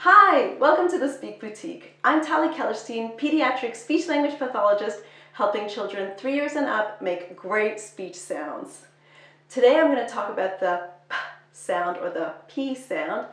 Hi, welcome to the Speak Boutique. I'm Tali Kellerstein, pediatric speech-language pathologist, helping children 3 years and up make great speech sounds. Today I'm going to talk about the P sound or the P sound.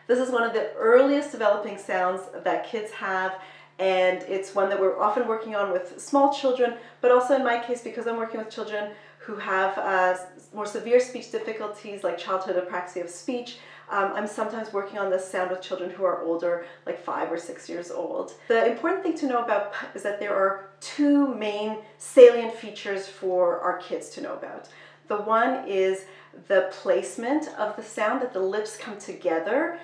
This is one of the earliest developing sounds that kids have, and it's one that we're often working on with small children, but also in my case, because I'm working with children who have more severe speech difficulties like childhood apraxia of speech, I'm sometimes working on this sound with children who are older, like 5 or 6 years old. The important thing to know about P is that there are two main salient features for our kids to know about. The one is the placement of the sound, that the lips come together,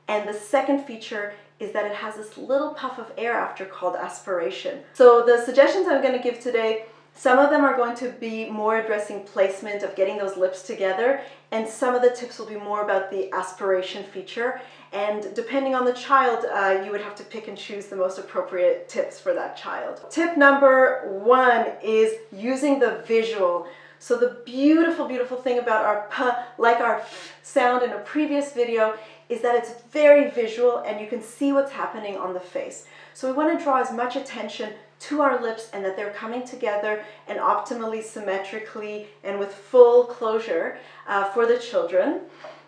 and the second feature is that it has this little puff of air after called aspiration. So the suggestions I'm going to give today, some of them are going to be more addressing placement of getting those lips together, and some of the tips will be more about the aspiration feature. And depending on the child, you would have to pick and choose the most appropriate tips for that child. Tip number one is using the visual. So the beautiful, beautiful thing about our P, like our F sound in a previous video, is that it's very visual and you can see what's happening on the face. So we want to draw as much attention to our lips and that they're coming together and optimally, symmetrically, and with full closure for the children.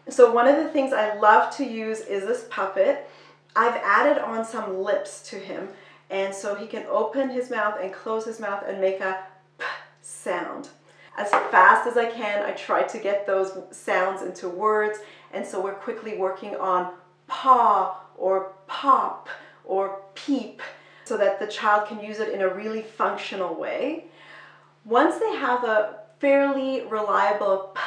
So one of the things I love to use is this puppet. I've added on some lips to him, and so he can open his mouth and close his mouth and make a P sound. As fast as I can, I try to get those sounds into words, and so we're quickly working on paw or pop or peep so that the child can use it in a really functional way. Once they have a fairly reliable P,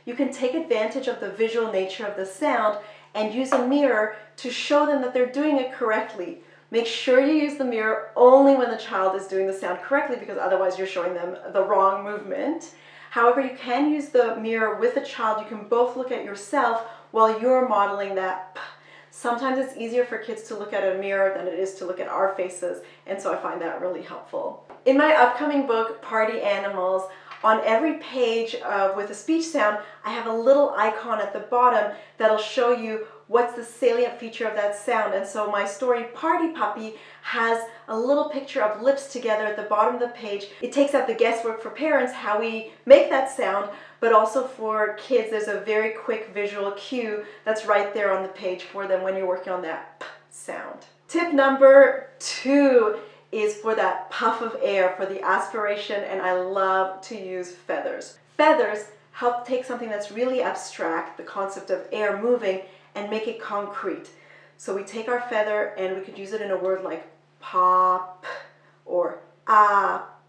you can take advantage of the visual nature of the sound and use a mirror to show them that they're doing it correctly. Make sure you use the mirror only when the child is doing the sound correctly, because otherwise you're showing them the wrong movement. However, you can use the mirror with the child. You can both look at yourself while you're modeling that P. Sometimes it's easier for kids to look at a mirror than it is to look at our faces, and so I find that really helpful. In my upcoming book, Party Animals, on every page with a speech sound, I have a little icon at the bottom that'll show you what's the salient feature of that sound. And so my story, Party Puppy, has a little picture of lips together at the bottom of the page. It takes out the guesswork for parents, how we make that sound, but also for kids, there's a very quick visual cue that's right there on the page for them when you're working on that P sound. Tip number two is for that puff of air, for the aspiration, and I love to use feathers. Feathers help take something that's really abstract, the concept of air moving, and make it concrete. So we take our feather and we could use it in a word like pop or up,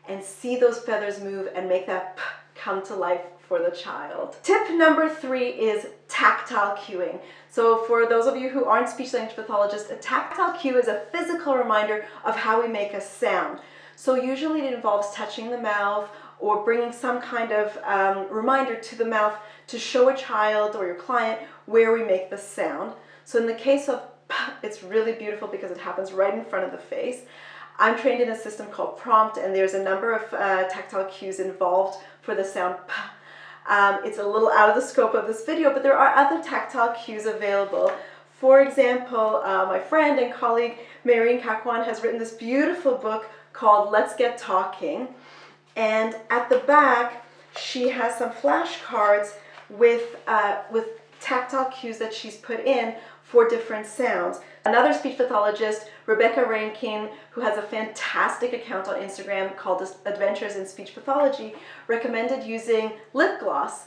and see those feathers move and make that P come to life for the child. Tip number three is tactile cueing. So for those of you who aren't speech-language pathologists, a tactile cue is a physical reminder of how we make a sound. So usually it involves touching the mouth or bringing some kind of reminder to the mouth to show a child or your client where we make the sound. So in the case of P, it's really beautiful because it happens right in front of the face. I'm trained in a system called Prompt, and there's a number of tactile cues involved for the sound P. It's a little out of the scope of this video, but there are other tactile cues available. For example, my friend and colleague Maureen Kakwan has written this beautiful book called Let's Get Talking, and at the back she has some flashcards with tactile cues that she's put in for different sounds. Another speech pathologist, Rebecca Rankin, who has a fantastic account on Instagram called Adventures in Speech Pathology, recommended using lip gloss.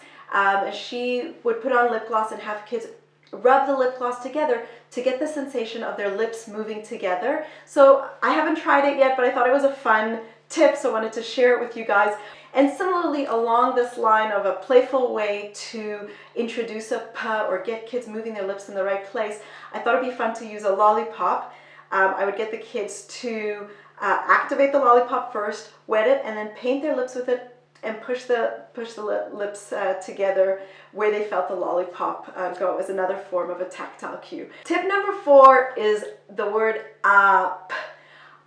She would put on lip gloss and have kids rub the lip gloss together to get the sensation of their lips moving together. So I haven't tried it yet, but I thought it was a fun tip, so I wanted to share it with you guys. And similarly, along this line of a playful way to introduce a P or get kids moving their lips in the right place, I thought it'd be fun to use a lollipop. I would get the kids to activate the lollipop first, wet it, and then paint their lips with it and push the lips together where they felt the lollipop go, as another form of a tactile cue. Tip number four is the word up.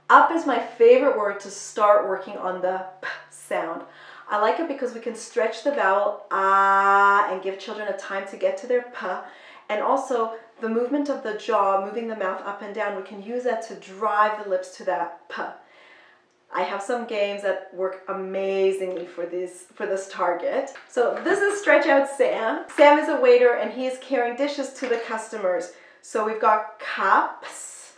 Up is my favorite word to start working on the P sound. I like it because we can stretch the vowel and give children a time to get to their P, And also the movement of the jaw, moving the mouth up and down, we can use that to drive the lips to that P. I have some games that work amazingly for this target. So this is Stretch Out Sam. Sam is a waiter and he is carrying dishes to the customers. So we've got cups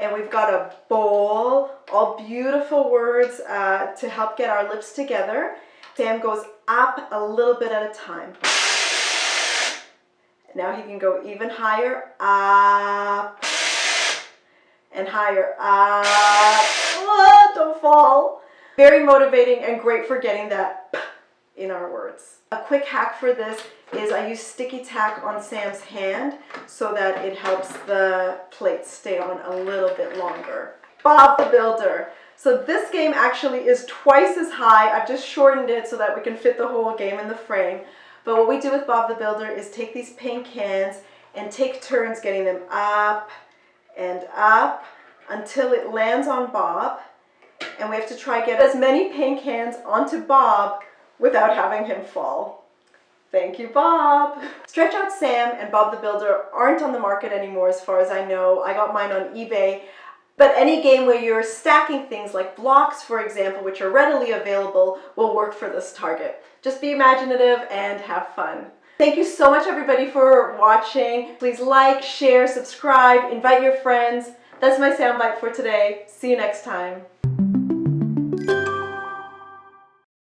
and we've got a bowl, all beautiful words to help get our lips together. Sam goes up a little bit at a time. Now he can go even higher, up, and higher, up. Oh, don't fall. Very motivating and great for getting that P in our words. A quick hack for this is I use sticky tack on Sam's hand so that it helps the plate stay on a little bit longer. Bob the Builder. So this game actually is twice as high. I've just shortened it so that we can fit the whole game in the frame. But what we do with Bob the Builder is take these paint cans and take turns getting them up and up until it lands on Bob. And we have to try to get as many paint cans onto Bob without having him fall. Thank you, Bob. Stretch Out Sam and Bob the Builder aren't on the market anymore as far as I know. I got mine on eBay. But any game where you're stacking things like blocks, for example, which are readily available, will work for this target. Just be imaginative and have fun. Thank you so much, everybody, for watching. Please like, share, subscribe, invite your friends. That's my soundbite for today. See you next time.